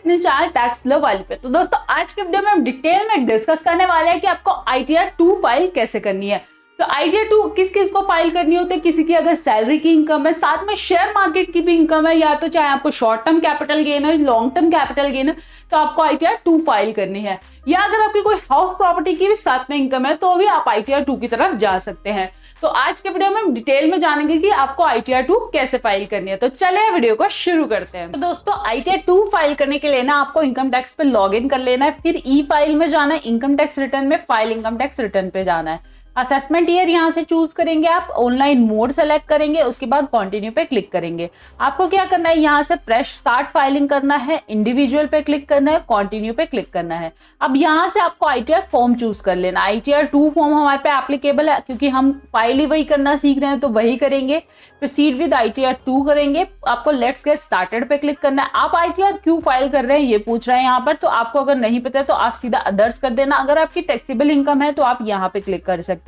अपने channel tax love वाली पे। तो दोस्तों आज के वीडियो में हम डिटेल में डिस्कस करने वाले हैं कि आपको ITR 2 फाइल कैसे करनी है। तो ITR 2 किस किस को फाइल करनी होती है, किसी की अगर सैलरी की इनकम है, साथ में शेयर मार्केट की भी इनकम है, या तो चाहे आपको शॉर्ट टर्म कैपिटल गेन है, लॉन्ग टर्म कैपिटल गेन है, तो आपको ITR 2 फाइल करनी है। या अगर आपकी कोई हाउस प्रॉपर्टी की भी साथ में इनकम है तो भी आप ITR 2 की तरफ जा सकते हैं। तो आज के वीडियो में हम डिटेल में जानेंगे कि आपको ITR 2 कैसे फाइल करनी है। तो चलिए वीडियो को शुरू करते हैं। तो दोस्तों ITR 2 फाइल करने के लिए ना आपको इनकम टैक्स पे लॉग इन कर लेना है, फिर ई फाइल में जाना है, इनकम टैक्स रिटर्न में फाइल इनकम टैक्स रिटर्न पे जाना है। असेसमेंट ईयर यहाँ से चूज करेंगे, आप ऑनलाइन मोड सेलेक्ट करेंगे, उसके बाद कंटिन्यू पे क्लिक करेंगे। आपको क्या करना है, यहाँ से फ्रेश स्टार्ट फाइलिंग करना है, इंडिविजुअल पे क्लिक करना है, कंटिन्यू पे क्लिक करना है। अब यहाँ से आपको ITR फॉर्म चूज कर लेना। ITR 2 फॉर्म हमारे पे एप्लीकेबल है क्योंकि हम फाइल ही वही करना सीख रहे हैं तो वही करेंगे। प्रोसीड विद ITR 2 करेंगे, आपको लेट्स गेट स्टार्टेड पे क्लिक करना है। आप ITR क्यों फाइल कर रहे हैं ये पूछ रहे हैं यहाँ पर, तो आपको अगर नहीं पता है तो आप सीधा अदर्स कर देना। अगर आपकी टैक्सेबल इनकम है तो आप यहाँ पे क्लिक कर सकते हैं।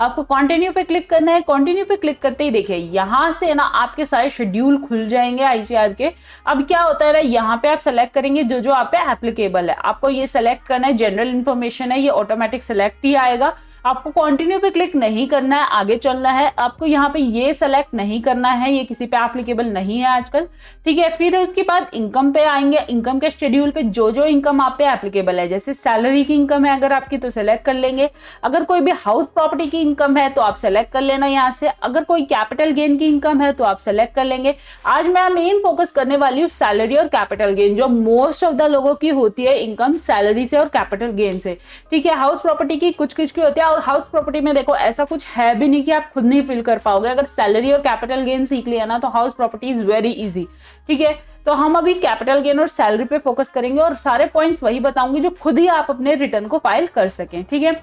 आपको कंटिन्यू पे क्लिक करना है। कंटिन्यू पे क्लिक करते ही देखिए यहाँ से ना आपके सारे शेड्यूल खुल जाएंगे ITR के। अब क्या होता है ना, यहाँ पे आप सेलेक्ट करेंगे जो जो आप पे एप्लीकेबल है। आपको ये सेलेक्ट करना है, जनरल इन्फॉर्मेशन है, ये ऑटोमेटिक सेलेक्ट ही आएगा। आपको कंटिन्यू पे क्लिक नहीं करना है, आगे चलना है। आपको यहाँ पे ये सेलेक्ट नहीं करना है, ये किसी पे एप्लीकेबल नहीं है आजकल, ठीक है। फिर उसके बाद इनकम पे आएंगे। इनकम के शेड्यूल पे जो जो इनकम आप पे एप्लीकेबल है, जैसे सैलरी की इनकम है अगर आपकी तो सेलेक्ट कर लेंगे। अगर कोई भी हाउस प्रॉपर्टी की इनकम है तो आप सेलेक्ट कर लेना यहाँ से। अगर कोई कैपिटल गेन की इनकम है तो आप सेलेक्ट कर लेंगे। आज मैं मेन फोकस करने वाली हूँ सैलरी और कैपिटल गेन, जो मोस्ट ऑफ द लोगों की होती है इनकम सैलरी से और कैपिटल गेन से, ठीक है। हाउस प्रॉपर्टी की कुछ कुछ की होती है, और हाउस प्रॉपर्टी में देखो ऐसा कुछ है भी नहीं कि आप खुद नहीं फिल कर पाओगे। अगर सैलरी और कैपिटल गेन सीख लिया ना तो house property is very easy, ठीक है। तो हम अभी कैपिटल गेन और सैलरी पे फोकस करेंगे और सारे पॉइंट्स वही बताऊंगी जो खुद ही आप अपने रिटर्न को फाइल कर सकें, ठीक है।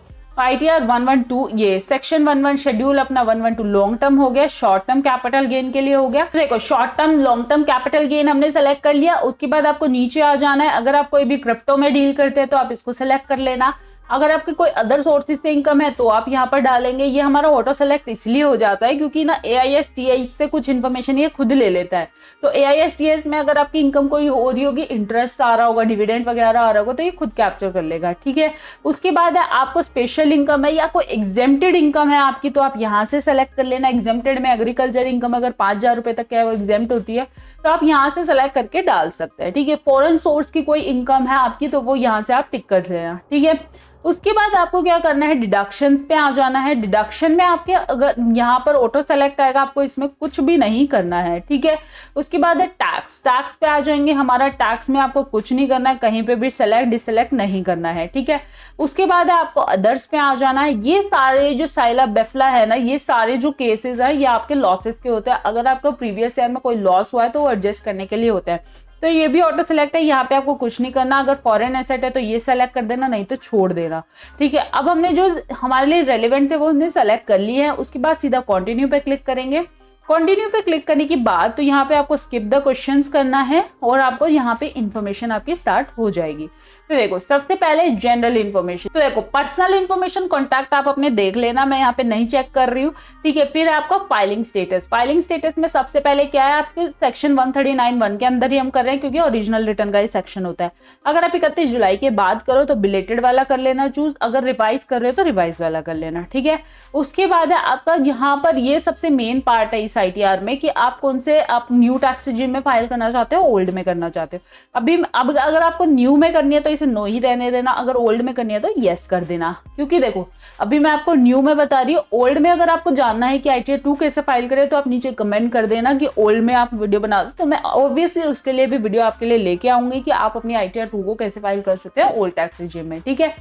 ITR 112 ये सेक्शन 11 शेड्यूल अपना 112 लॉन्ग टर्म हो गया, शॉर्ट टर्म कैपिटल गेन के लिए हो गया। तो देखो short term long term capital gain हमने सेलेक्ट कर लिया। उसके बाद आपको नीचे आ जाना है। अगर आप कोई भी क्रिप्टो में डील करते हैं तो आप इसको सेलेक्ट कर लेना। अगर आपके कोई अदर सोर्सेज से इनकम है तो आप यहाँ पर डालेंगे। ये हमारा ऑटो सेलेक्ट इसलिए हो जाता है क्योंकि ना AISTS से कुछ इन्फॉर्मेशन ये खुद ले लेता है। तो AISTS में अगर आपकी इनकम कोई हो रही होगी, इंटरेस्ट आ रहा होगा, डिविडेंड वगैरह आ रहा होगा, तो ये खुद कैप्चर कर लेगा, ठीक है। उसके बाद है आपको स्पेशल इनकम है या कोई एग्जेम्प्टेड इनकम है आपकी, तो आप यहाँ से सेलेक्ट कर लेना। एग्जेम्प्टेड में एग्रीकल्चर इनकम अगर 5,000 रुपए तक है वो एग्जेम्प्ट होती है, तो आप यहाँ से सेलेक्ट करके डाल सकते हैं, ठीक है। फॉरेन सोर्स की कोई इनकम है आपकी तो वो यहाँ से आप टिक कर लेना, ठीक है। उसके बाद आपको क्या करना है, डिडक्शंस पे आ जाना है। डिडक्शन में आपके अगर यहाँ पर ऑटो सेलेक्ट आएगा, आपको इसमें कुछ भी नहीं करना है, ठीक है। उसके बाद है टैक्स। टैक्स पे आ जाएंगे। हमारा टैक्स में आपको कुछ नहीं करना है, कहीं पे भी सेलेक्ट डिसेलेक्ट नहीं करना है, ठीक है। उसके बाद है आपको अदर्स पे आ जाना है। ये सारे जो साइला बेफला है ना, ये सारे जो केसेस है ये आपके लॉसेस के होते हैं। अगर आपको प्रीवियस ईयर में कोई लॉस हुआ है तो वो एडजस्ट करने के लिए होता है, तो ये भी ऑटो सेलेक्ट है। यहाँ पे आपको कुछ नहीं करना। अगर फॉरेन एसेट है तो ये सेलेक्ट कर देना, नहीं तो छोड़ देना, ठीक है। अब हमने जो हमारे लिए रेलेवेंट थे वो हमने सेलेक्ट कर लिए हैं। उसके बाद सीधा कंटिन्यू पे क्लिक करेंगे। कंटिन्यू पे क्लिक करने के बाद तो यहाँ पे आपको स्किप द क्वेश्चंस करना है और आपको यहाँ पे इंफॉर्मेशन आपकी स्टार्ट हो जाएगी। तो देखो सबसे पहले जनरल इन्फॉर्मेशन। तो देखो पर्सनल इन्फॉर्मेशन कॉन्टैक्ट आप अपने देख लेना, मैं यहाँ पे नहीं चेक कर रही हूँ, ठीक है। फिर आपका फाइलिंग स्टेटस। फाइलिंग स्टेटस में सबसे पहले क्या है, आपके सेक्शन 139(1) के अंदर ही हम कर रहे हैं क्योंकि ओरिजिनल रिटर्न का ही सेक्शन होता है। अगर आप 31 जुलाई के बाद करो तो बिलेटेड वाला कर लेना चूज, अगर रिवाइज कर रहे हो तो रिवाइज वाला कर लेना, ठीक है। उसके बाद है आपका यहाँ पर ये सबसे मेन पार्ट है इस ITR में कि आप कौन से आप न्यू टैक्स रेजिम में फाइल करना चाहते हो, ओल्ड में करना चाहते हो। अब अगर आपको न्यू में करनी है तो इसे नो ही रहने देना, अगर ओल्ड में करनी है तो यस कर देना। क्योंकि देखो अभी मैं आपको न्यू में बता रही हूँ, ओल्ड में अगर आपको जानना है कि ITR 2 कैसे फाइल करें तो आप नीचे कमेंट कर देना कि ओल्ड में आप वीडियो बना दो, तो मैं ऑब्वियसली उसके लिए भी वीडियो आपके लिए लेके आऊंगी कि आप अपनी ITR 2 को कैसे फाइल कर सकते हैं ओल्ड टैक्स रेजिम में, ठीक है।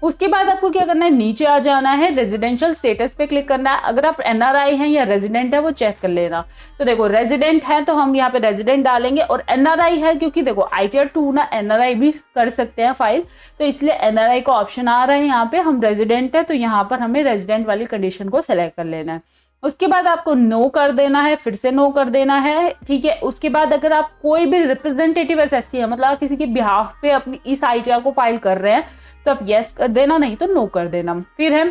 उसके बाद आपको क्या करना है, नीचे आ जाना है, रेजिडेंशियल स्टेटस पे क्लिक करना है। अगर आप NRI हैं या रेजिडेंट है वो चेक कर लेना। तो देखो रेजिडेंट है तो हम यहाँ पे रेजिडेंट डालेंगे, और NRI है क्योंकि देखो ITR 2 ना NRI भी कर सकते हैं फाइल, तो इसलिए NRI का ऑप्शन आ रहा है यहाँ पे। हम रेजिडेंट है तो यहाँ पर हमें रेजिडेंट वाली कंडीशन को सेलेक्ट कर लेना है। उसके बाद आपको नो कर देना है, फिर से नो कर देना है, ठीक है। उसके बाद अगर आप कोई भी रिप्रेजेंटेटिव SSC है, मतलब आप किसी के बिहाफ पे अपनी इस ITR को फाइल कर रहे हैं तो आप यस कर देना, नहीं तो नो कर देना। फिर है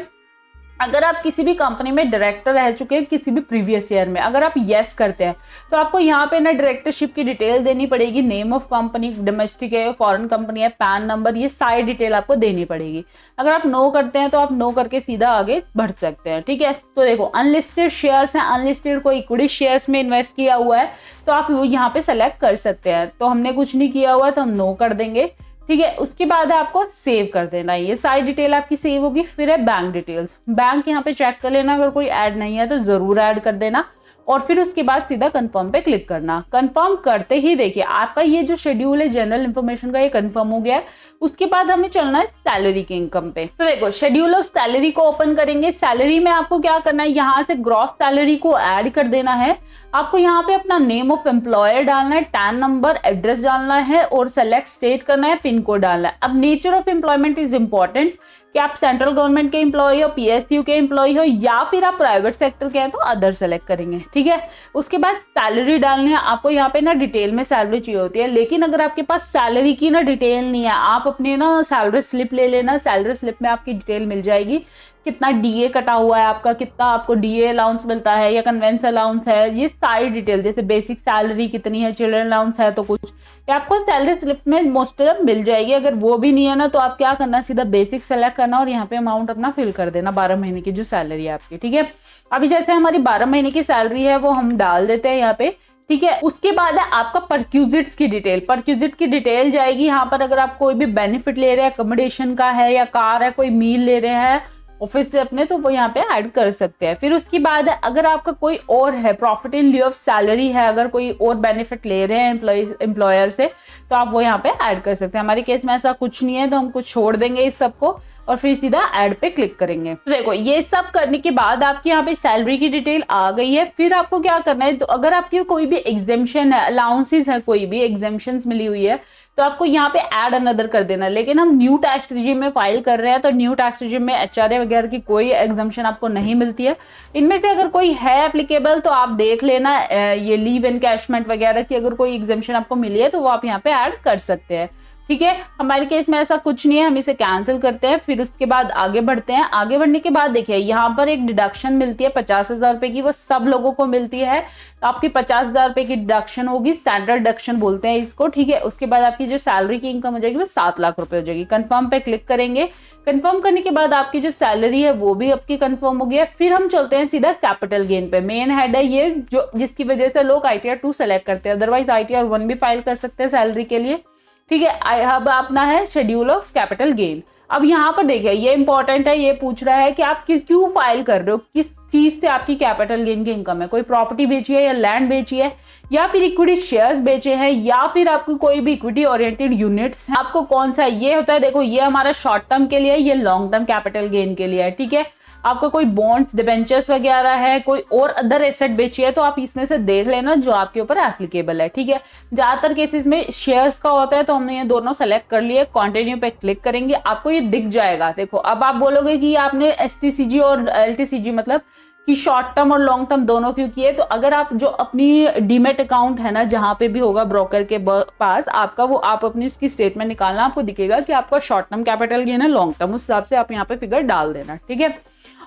अगर आप किसी भी कंपनी में डायरेक्टर रह चुके हैं किसी भी प्रीवियस ईयर में, अगर आप यस करते हैं तो आपको यहाँ पे ना डायरेक्टरशिप की डिटेल देनी पड़ेगी, नेम ऑफ कंपनी, डोमेस्टिक है, फॉरेन कंपनी है, पैन नंबर, ये सारी डिटेल आपको देनी पड़ेगी। अगर आप नो करते हैं तो आप नो करके सीधा आगे बढ़ सकते हैं, ठीक है। तो देखो अनलिस्टेड शेयर्स हैं, अनलिस्टेड कोई इक्विटी शेयर्स में इन्वेस्ट किया हुआ है तो आप यहाँ पे सेलेक्ट कर सकते हैं। तो हमने कुछ नहीं किया हुआ तो हम नो कर देंगे, ठीक है। उसके बाद आपको सेव कर देना है, ये सारी डिटेल आपकी सेव होगी। फिर है बैंक डिटेल्स, बैंक यहाँ पे चेक कर लेना, अगर कोई ऐड नहीं है तो जरूर ऐड कर देना और फिर उसके बाद सीधा कंफर्म पे क्लिक करना। कंफर्म करते ही देखिए आपका ये जो शेड्यूल है जनरल इन्फॉर्मेशन का ये कंफर्म हो गया है। उसके बाद हमें चलना है सैलरी के इनकम पे। तो देखो शेड्यूल ऑफ सैलरी को ओपन करेंगे। सैलरी में आपको क्या करना है, यहाँ से ग्रॉस सैलरी को ऐड कर देना है। आपको यहाँ पे अपना नेम ऑफ एम्प्लॉयर डालना है, टैन नंबर, एड्रेस डालना है और सेलेक्ट स्टेट करना है, पिन कोड डालना है। अब nature of employment is important कि आप सेंट्रल गवर्नमेंट के एम्प्लॉय हो, पीएसयू के एम्प्लॉय हो या फिर आप प्राइवेट सेक्टर के हैं तो अदर सेलेक्ट करेंगे, ठीक है। उसके बाद सैलरी डालनी है। आपको यहाँ पे ना डिटेल में सैलरी चाहिए होती है, लेकिन अगर आपके पास सैलरी की ना डिटेल नहीं है, आप अपने ना सैलरी स्लिप ले लेना, सैलरी स्लिप में आपकी डिटेल मिल जाएगी, कितना डीए कटा हुआ है आपका, कितना आपको डीए अलाउंस मिलता है या कन्वेंस अलाउंस है, ये सारी डिटेल, जैसे बेसिक सैलरी कितनी है, चिल्ड्रन अलाउंस है तो कुछ, ये आपको सैलरी स्लिप में मोस्ट ऑफ मिल जाएगी। अगर वो भी नहीं है ना तो आप क्या करना, सीधा बेसिक सेलेक्ट करना और यहाँ पे अमाउंट अपना फिल कर देना, 12 महीने की जो सैलरी है आपकी, ठीक है। अभी जैसे हमारी 12 महीने की सैलरी है वो हम डाल देते हैं यहाँ पे, ठीक है। उसके बाद है आपका परक्यूजिट्स की डिटेल। परक्यूजिट की डिटेल जाएगी यहाँ पर, अगर आप कोई भी बेनिफिट ले रहे हैं, अकोमोडेशन का है या कार है, कोई मील ले रहे हैं ऑफिस से अपने, तो वो यहाँ पे ऐड कर सकते हैं। फिर उसके बाद अगर आपका कोई और है, profit in lieu of salary है, अगर कोई और बेनिफिट ले रहे हैं एम्प्लॉयर से तो आप वो यहाँ पे ऐड कर सकते हैं। हमारे केस में ऐसा कुछ नहीं है तो हम कुछ छोड़ देंगे इस सबको और फिर सीधा ऐड पे क्लिक करेंगे। तो देखो ये सब करने के बाद आपकी यहाँ पे सैलरी की डिटेल आ गई है। फिर आपको क्या करना है, तो अगर आपकी कोई भी एग्जेम्पशन है, अलाउंसेस है, कोई भी एग्जेम्पशंस मिली हुई है तो आपको यहाँ पे ऐड अनदर कर देना। लेकिन हम न्यू टैक्स रिजीम में फाइल कर रहे हैं तो न्यू टैक्स रिजीम में एचआरए वगैरह की कोई एग्जम्पशन आपको नहीं मिलती है। इनमें से अगर कोई है एप्लीकेबल तो आप देख लेना, ये लीव एनकैशमेंट वगैरह की अगर कोई एग्जम्पशन आपको मिली है तो वो आप यहाँ पे ऐड कर सकते हैं, ठीक है। हमारे केस में ऐसा कुछ नहीं है, हम इसे कैंसिल करते हैं। फिर उसके बाद आगे बढ़ते हैं। आगे बढ़ने के बाद देखिए यहाँ पर एक डिडक्शन मिलती है 50,000 रुपए की, वो सब लोगों को मिलती है। तो आपकी 50,000 रुपए की डिडक्शन होगी, स्टैंडर्ड डिडक्शन बोलते हैं इसको, ठीक है। उसके बाद आपकी जो सैलरी की इनकम हो जाएगी वो 7 लाख रुपए हो जाएगी। कंफर्म पे क्लिक करेंगे। कंफर्म करने के बाद आपकी जो सैलरी है वो भी आपकी कंफर्म हो गई है। फिर हम चलते हैं सीधा कैपिटल गेन पे। मेन हेड है ये जो जिसकी वजह से लोग ITR 2 सेलेक्ट करते हैं, अदरवाइज ITR 1 भी फाइल कर सकते हैं सैलरी के लिए, ठीक है। अब अपना है शेड्यूल ऑफ कैपिटल गेन। अब यहाँ पर देखिए ये इंपॉर्टेंट है, ये पूछ रहा है कि आप क्यों फाइल कर रहे हो, किस चीज से आपकी कैपिटल गेन की इनकम है। कोई प्रॉपर्टी बेची है या लैंड बेची है या फिर इक्विटी शेयर्स बेचे हैं या फिर आपको कोई भी इक्विटी ओरिएंटेड यूनिट्स, आपको कौन सा ये होता है। देखो ये हमारा शॉर्ट टर्म के लिए, ये लॉन्ग टर्म कैपिटल गेन के लिए है, ठीक है। आपका कोई बॉन्ड्स, डिबेंचर्स वगैरह है, कोई और अदर एसेट बेची है तो आप इसमें से देख लेना जो आपके ऊपर एप्लीकेबल है, ठीक है। ज्यादातर केसेस में शेयर्स का होता है तो हमने ये दोनों सेलेक्ट कर लिए। कंटिन्यू पे क्लिक करेंगे, आपको ये दिख जाएगा। देखो अब आप बोलोगे कि आपने STCG और LTCG मतलब कि शॉर्ट टर्म और लॉन्ग टर्म दोनों क्यों किए, तो अगर आप जो अपनी डीमेट अकाउंट है ना, जहां पे भी होगा ब्रोकर के पास आपका, वो आप अपनी उसकी स्टेटमेंट निकालना, आपको दिखेगा कि आपका शॉर्ट टर्म कैपिटल गेन है, लॉन्ग टर्म, उस हिसाब से आप यहाँ पे फिगर डाल देना, ठीक है।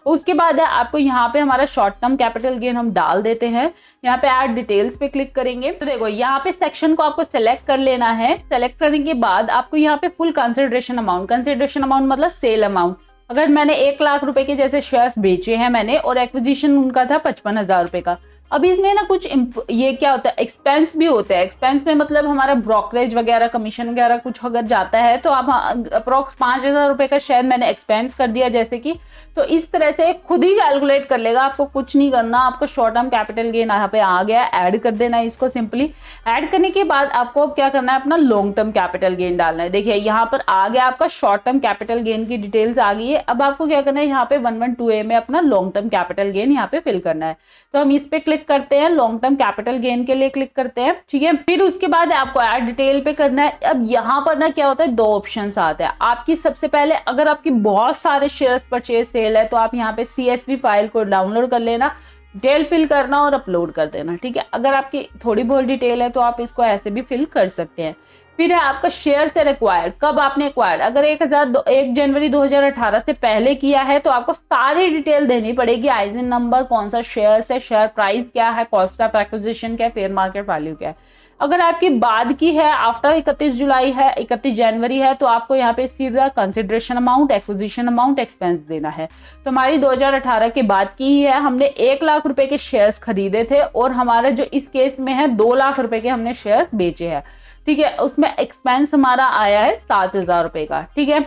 उसके बाद है आपको यहाँ पे हमारा शॉर्ट टर्म कैपिटल गेन हम डाल देते हैं। यहाँ पे ऐड डिटेल्स पे क्लिक करेंगे तो देखो यहाँ पे सेक्शन को आपको सेलेक्ट कर लेना है। सेलेक्ट करने के बाद आपको यहाँ पे फुल कंसिडरेशन अमाउंट मतलब सेल अमाउंट, अगर मैंने 1 लाख रुपए के जैसे शेयर्स बेचे हैं मैंने और एक्विजिशन उनका था 55,000 रुपए का। अब इसमें ना कुछ ये क्या होता है, एक्सपेंस भी होता है। एक्सपेंस में मतलब हमारा ब्रोकरेज वगैरह, कमीशन वगैरह कुछ अगर जाता है तो आप अप्रोक्स 5,000 रुपए का शेयर मैंने एक्सपेंस कर दिया जैसे कि, तो इस तरह से खुद ही कैलकुलेट कर लेगा, आपको कुछ नहीं करना। आपको शॉर्ट टर्म कैपिटल गेन यहाँ पे आ गया, ऐड कर देना है इसको। सिंपली ऐड करने के बाद आपको अब क्या करना है, अपना लॉन्ग टर्म कैपिटल गेन डालना है। देखिए यहाँ पर आ गया आपका शॉर्ट टर्म कैपिटल गेन की डिटेल्स आ गई है। अब आपको क्या करना है, यहाँ पे 112A में अपना लॉन्ग टर्म कैपिटल गेन यहाँ पे फिल करना है। तो हम इस पे क्लिक करते हैं, लॉन्ग टर्म कैपिटल गेन के लिए क्लिक करते हैं, ठीक है। फिर उसके बाद आपको ऐड डिटेल पे करना है। अब यहाँ पर ना क्या होता है, 2 ऑप्शंस आते हैं आपकी। सबसे पहले अगर आपकी बहुत सारे शेयर्स परचेज सेल है तो आप यहाँ पे CSV फाइल को डाउनलोड कर लेना, डिटेल फिल करना और अपलोड कर देना, ठीक है। अगर आपकी थोड़ी बहुत डिटेल है तो आप इसको ऐसे भी फिल कर सकते हैं। फिर है आपका शेयर से एक्वायर, कब आपने एक्वायर, अगर 1 जनवरी 2018 से पहले किया है तो आपको सारी डिटेल देनी पड़ेगी, आईएसएन नंबर, कौन सा शेयर है, शेयर प्राइस क्या है, कॉस्ट ऑफ एक्विजिशन क्या है, फेयर मार्केट वैल्यू क्या है। अगर आपकी बाद की है, आफ्टर 31 जुलाई है, 31 जनवरी है, तो आपको यहाँ पे सीधा consideration amount, acquisition amount, expense देना है। तो हमारी 2018 के बाद की ही है, हमने 1 लाख रुपए के शेयर्स खरीदे थे और हमारा जो इस केस में है 2 लाख रुपए के हमने शेयर्स बेचे हैं, ठीक है। उसमें एक्सपेंस हमारा आया है 7,000 रुपए का, ठीक है।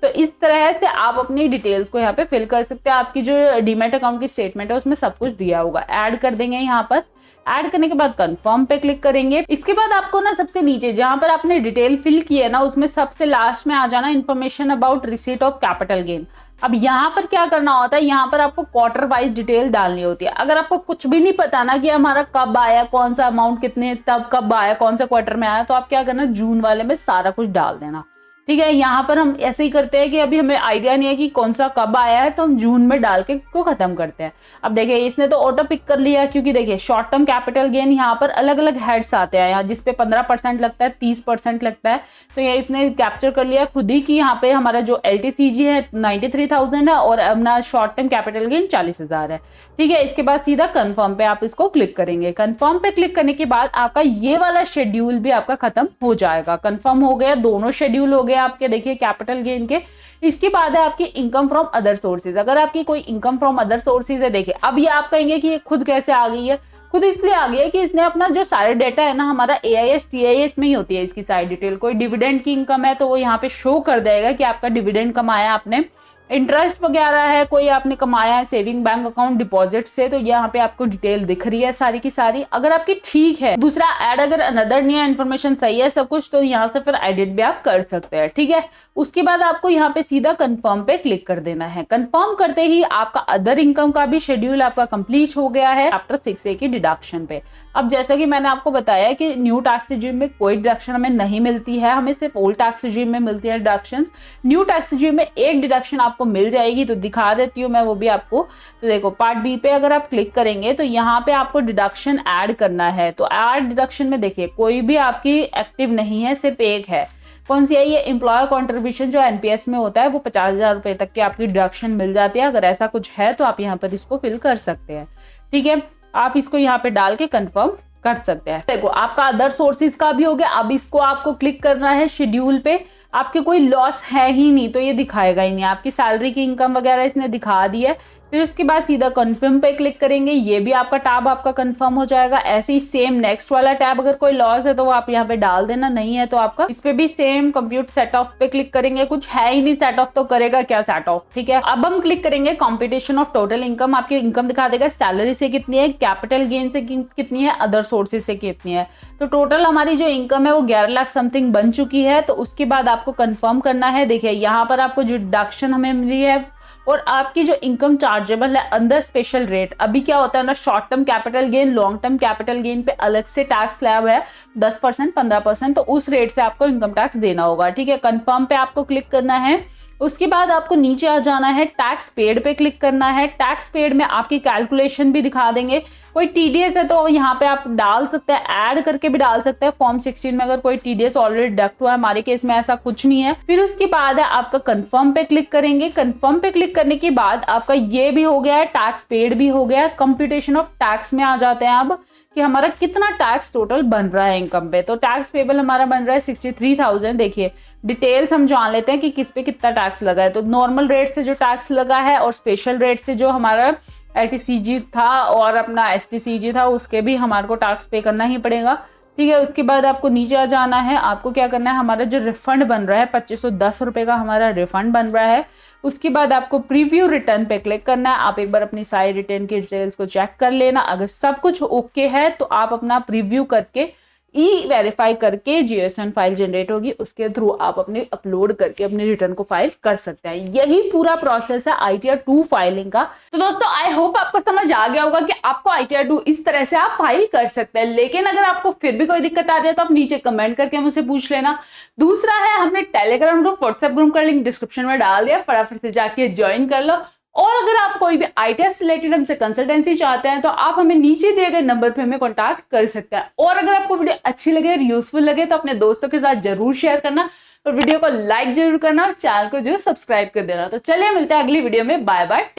तो इस तरह से आप अपनी डिटेल्स को यहाँ पे फिल कर सकते हैं। आपकी जो डीमैट अकाउंट की स्टेटमेंट है उसमें सब कुछ दिया होगा, ऐड कर देंगे यहाँ पर। ऐड करने के बाद कंफर्म पे क्लिक करेंगे। इसके बाद आपको ना सबसे नीचे जहां पर आपने डिटेल फिल की है ना, उसमें सबसे लास्ट में आ जाना information about receipt of capital gain. अब यहाँ पर क्या करना होता है, यहाँ पर आपको क्वार्टर वाइज डिटेल डालनी होती है। अगर आपको कुछ भी नहीं पता ना कि हमारा कब आया, कौन सा अमाउंट कितने, तब कब आया, कौन सा क्वार्टर में आया, तो आप क्या करना, जून वाले में सारा कुछ डाल देना, ठीक है। यहाँ पर हम ऐसे ही करते हैं कि अभी हमें आइडिया नहीं है कि कौन सा कब आया है, तो हम जून में डाल के को खत्म करते हैं। अब देखिए इसने तो ऑटो पिक कर लिया, क्योंकि देखिए शॉर्ट टर्म कैपिटल गेन यहाँ पर अलग अलग हेड्स आते हैं, यहाँ जिसपे 15% लगता है, 30% लगता है, तो ये इसने कैप्चर कर लिया खुद ही कि यहाँ पे हमारा जो LTCG है 93,000 है और अपना शॉर्ट टर्म कैपिटल गेन 40,000 है, ठीक है। इसके बाद सीधा कंफर्म पे आप इसको क्लिक करेंगे। कंफर्म पे क्लिक करने के बाद आपका ये वाला शेड्यूल भी आपका खत्म हो जाएगा। कंफर्म हो गया, दोनों शेड्यूल हो गए आपके, देखिए कैपिटल गेन के। इसके बाद है आपकी इनकम फ्रॉम अदर सोर्सेज। अगर आपकी कोई इनकम फ्रॉम अदर सोर्सेज है, देखिए अब ये आप कहेंगे कि ये खुद कैसे आ गई है, खुद इसलिए आ गई है कि इसने अपना जो सारे डेटा है ना, हमारा AIS TIS में ही होती है इसकी सारी डिटेल। कोई डिविडेंड की इनकम है तो वो यहाँ पे शो कर देगा कि आपका डिविडेंड कमाया आपने, इंटरेस्ट वगैरह है कोई आपने कमाया है सेविंग बैंक अकाउंट डिपॉजिट से, तो यहाँ पे आपको डिटेल दिख रही है सारी की सारी। अगर आपकी ठीक है, दूसरा ऐड अगर अनदर नहीं है, इन्फॉर्मेशन सही है सब कुछ, तो यहाँ से फिर एडिट भी आप कर सकते हैं, ठीक है। उसके बाद आपको यहाँ पे सीधा कंफर्म पे क्लिक कर देना है। कंफर्म करते ही आपका अदर इनकम का भी शेड्यूल आपका कंप्लीट हो गया है आफ्टर 6A की डिडक्शन पे। अब जैसा कि मैंने आपको बताया कि न्यू टैक्स रिजीम में कोई डिडक्शन हमें नहीं मिलती है, हमें सिर्फ ओल्ड टैक्स रिजीम में मिलती है डिडक्शंस। न्यू टैक्स रिजीम में एक डिडक्शन आपको मिल जाएगी, तो दिखा देती हूँ मैं वो भी आपको। तो देखो पार्ट बी पे अगर आप क्लिक करेंगे तो यहाँ पे आपको डिडक्शन ऐड करना है। तो ऐड डिडक्शन में देखिए कोई भी आपकी एक्टिव नहीं है, सिर्फ एक है। कौन सी है ये, एम्प्लॉयर कॉन्ट्रीब्यूशन जो NPS में होता है, वो 50,000 रुपए तक की आपकी डिडक्शन मिल जाती है। अगर ऐसा कुछ है तो आप यहाँ पर इसको फिल कर सकते हैं, ठीक है। आप इसको यहाँ पे डाल के कंफर्म कर सकते हैं। देखो आपका अदर सोर्सेज का भी हो गया। अब इसको आपको क्लिक करना है शेड्यूल पे। आपके कोई लॉस है ही नहीं तो ये दिखाएगा ही नहीं, आपकी सैलरी की इनकम वगैरह इसने दिखा दी है। फिर उसके बाद सीधा कंफर्म पे क्लिक करेंगे, ये भी आपका टैब आपका कंफर्म हो जाएगा। ऐसे ही सेम नेक्स्ट वाला टैब, अगर कोई लॉस है तो वो आप यहाँ पे डाल देना, नहीं है तो आपका इस पे भी सेम कंप्यूट सेट ऑफ पे क्लिक करेंगे। कुछ है ही नहीं सेट ऑफ तो करेगा क्या सेट ऑफ, ठीक है। अब हम क्लिक करेंगे कॉम्पिटिशन ऑफ टोटल इनकम। आपकी इनकम दिखा देगा सैलरी से कितनी है, कैपिटल गेन से कितनी है, अदर सोर्सेज से कितनी है। तो टोटल हमारी जो इनकम है वो 11 लाख समथिंग बन चुकी है। तो उसके बाद आपको कंफर्म करना है। देखिए यहाँ पर आपको जो डिडक्शन हमें मिली है और आपकी जो इनकम चार्जेबल है अंडर स्पेशल रेट। अभी क्या होता है ना, short term capital gain, long term capital gain पे अलग से टैक्स स्लैब है 10%, 15%, तो उस रेट से आपको इनकम टैक्स देना होगा, ठीक है। कंफर्म पे आपको क्लिक करना है। उसके बाद आपको नीचे आ जाना है, टैक्स पेड पे क्लिक करना है। टैक्स पेड में आपकी कैलकुलेशन भी दिखा देंगे। कोई TDS है तो यहाँ पे आप डाल सकते हैं, ऐड करके भी डाल सकते हैं फॉर्म 16 में, अगर कोई TDS ऑलरेडी डिडक्ट हुआ है। हमारे केस में ऐसा कुछ नहीं है। फिर उसके बाद है आपका कंफर्म पे क्लिक करेंगे। कंफर्म पे क्लिक करने के बाद आपका ये भी हो गया है, टैक्स पेड भी हो गया है। कंप्यूटेशन ऑफ टैक्स में आ जाते हैं अब कि हमारा कितना टैक्स टोटल बन रहा है इनकम पे। तो टैक्स पेबल हमारा बन रहा है 63,000। देखिए डिटेल्स हम जान लेते हैं कि किस पे कितना टैक्स लगा है। तो नॉर्मल रेट से जो टैक्स लगा है और स्पेशल रेट से जो हमारा LTCG था और अपना STCG था, उसके भी हमारे को टैक्स पे करना ही पड़ेगा, ठीक है। उसके बाद आपको नीचे आ जाना है। आपको क्या करना है, हमारा जो रिफंड बन रहा है 2510 रुपए का हमारा रिफंड बन रहा है। उसके बाद आपको प्रीव्यू रिटर्न पे क्लिक करना है। आप एक बार अपनी सारी रिटर्न की डिटेल्स को चेक कर लेना। अगर सब कुछ ओके है तो आप अपना प्रीव्यू करके वेरीफाई करके GST फाइल जनरेट होगी, उसके थ्रू आप अपने अपलोड करके अपने रिटर्न को फाइल कर सकते हैं। यही पूरा प्रोसेस है ITR 2 फाइलिंग का। तो दोस्तों आई होप आपको समझ आ गया होगा कि आपको ITR 2 इस तरह से आप फाइल कर सकते हैं। लेकिन अगर आपको फिर भी कोई दिक्कत आ रही है तो आप नीचे कमेंट करके मुझसे पूछ लेना। दूसरा है, हमने टेलीग्राम ग्रुप, व्हाट्सएप ग्रुप का लिंक डिस्क्रिप्शन में डाल दिया, फटाफट से जाके ज्वाइन कर लो। और अगर आप कोई भी ITR से रिलेटेड हमसे कंसल्टेंसी चाहते हैं तो आप हमें नीचे दिए गए नंबर पे हमें कॉन्टैक्ट कर सकते हैं। और अगर आपको वीडियो अच्छी लगे और यूजफुल लगे तो अपने दोस्तों के साथ जरूर शेयर करना और वीडियो को लाइक जरूर करना और चैनल को जरूर सब्सक्राइब कर देना। तो चलिए मिलते हैं अगली वीडियो में, बाय बाय।